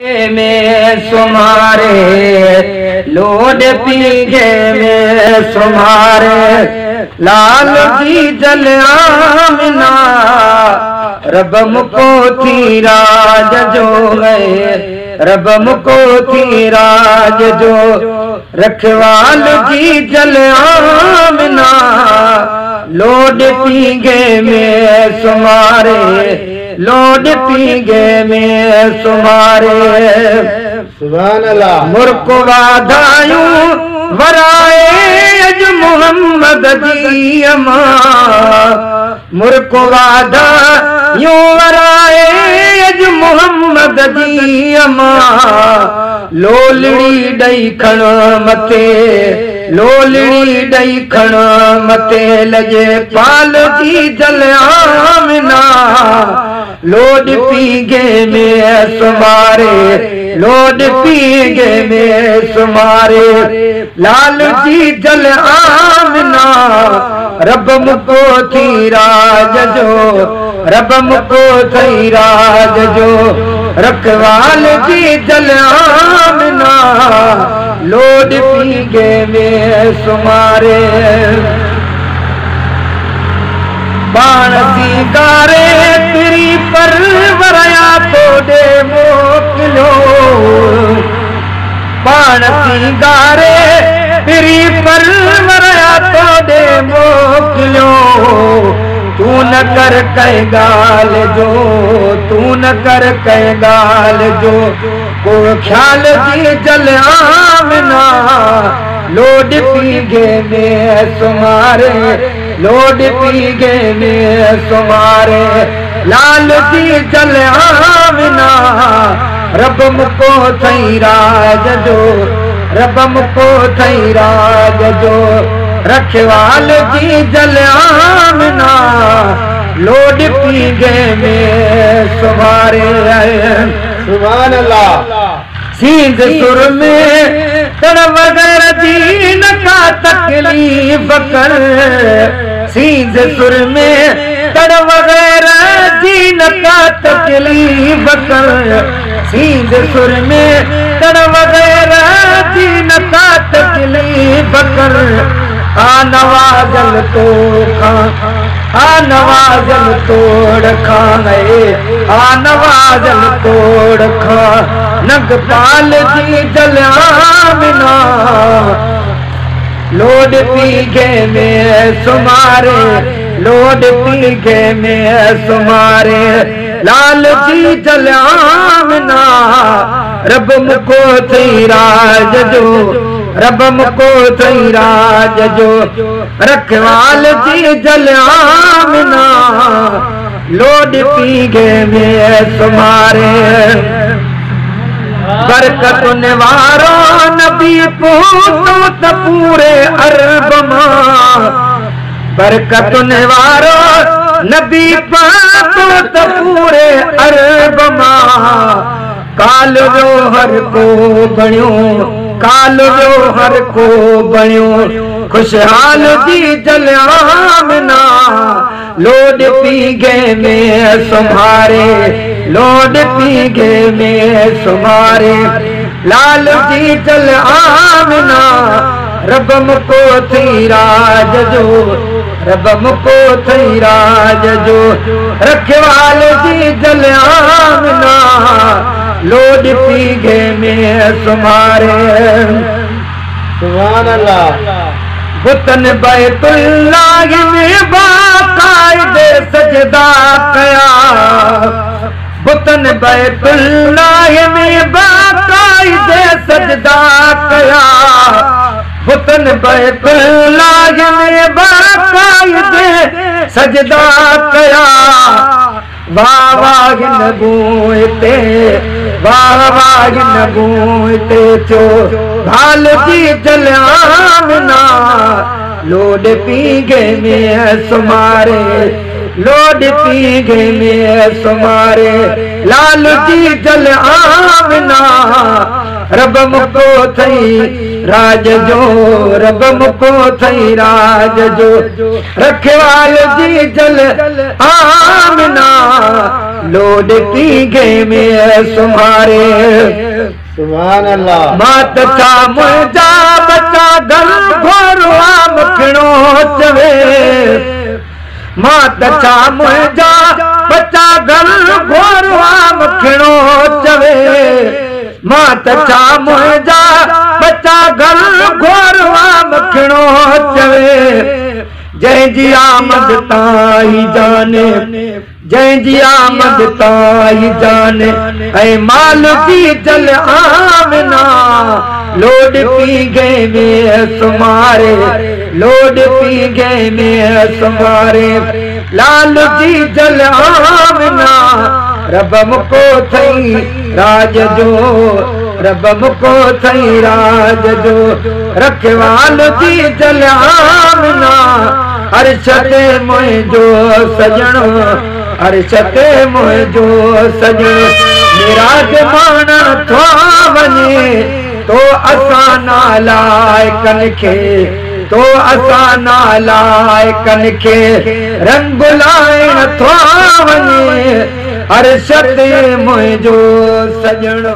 में सुमारे लोड पीगे में सुमारे लाल जी जल आमना रब मुको थी राज जो गए रब मुको थी राज जो रखवाल जी जल आमना लोड पीगे में सुमारे लोड पीगे में सुमारे सुभान अल्लाह मुर्को वादायूं वराए अज मोहम्मद जी अमा मुर्को वादा यूं वराए अज मोहम्मद जी अमा लोलड़ी डई खण मथे लोलड़ी डई खण मथे लजे पाल जी जल आमना लोड पीगे में सुमारे लोड पीगे में सुमारे लाल जी जल आमना रब मुको थी राज जो रब मुको थी राज जो रखवाल जी जल आमना लोड पीगे में सुमारे बाण सिंगारे तेरी परवरया तोड़े मोकलो बाण सिंगारे तेरी परवरया तोड़े मोकलो तू न कर कह गाल जो तू न कर कह गाल जो को ख्याल जी जल आमना लोड पीगे में सुमारे लोड पीगे में सुमारे लाल जी जल आमना रब मुको थई राज जो रब मुको थई राज जो रखवाल जी जल आमना लोड पीगे में सुमारे सुभान अल्लाह सींध सुर में तड़ वगैरह दीन का तकलीफ कर सींध सुर में तड़ वगैरह दीन का तकलीफ कर सींध सुर में तड़ वगैरह दीन का तकलीफ कर आ नवाजल तो आ नवाजल तोड़ खाए आ नवाजल तोड़ खा नगपाल जी जल आमना लोड पीगे में सुमारे लोड पीगे में सुमारे लाल जी जल आमना रब मुको थी राज जो रब मुको थई राज जो रखवाल जी जल आमना लोड पीगे में सुमारे बरकत निवारो नबी पूतो त पूरे अरब मां बरकत निवारो नबी पूतो त पूरे अरब मां काल जो हर को बणियो काल जो हर को बणियो खुशहाल जी जल आमना लोड पीगे में सुमारे लोड पीगे में सुमारे लाल जी जल आमना रब मुको थी राज जो रब मुको थी राज जो रखवाल जी जल आमना लोड पीगे में सुमारे सुभान अल्लाह बुतन बैतुल्लाह में बाकायदे सजदा कया बुतन बैतुल्लाह में बाकायदे सजदा कया बुतन बैतुल्लाह में बाकायदे सजदा कया वाह वाह नगूते वाह वाह नगूते चो भाल जी जल आमना लोड पीगे में सुमारे लोड पीगे में सुमारे लाल जी जल आमना रब मुको थई राज जो, रब मुको थई राज जो, रखवाल जी जल आमना लोड पीगे में सुमारे। सुभान अल्लाह। मात छा मुंहिंजा बच्चा गल घोरवा मखणो चवे, मात छा मुंहिंजा बच्चा गल घोरवा मखणो चवे, मात छा मुंहिंजा बच्चा गल घोरवा मखणो चवे। जंहिंजी आमद ताई जाने, जंहिंजी आमद ताई जाने, ऐं माल जी जल आमना लोड पीगे में सुमारे, लोड पीगे में सुमारे। लाल जी जल आमना रब मुको थई राज जो, रब मुको थई राज जो, रखवाल जी जल आमना अर्श ते मुंहिंजो सजणो, अर्श ते मुंहिंजो सजणो। मिराज माणण थो वञे तो असां नालाइकन खे, तो असां नालाइकन खे रंग लाइण थो वञे, अर्श ते मुंहिंजो सजणो।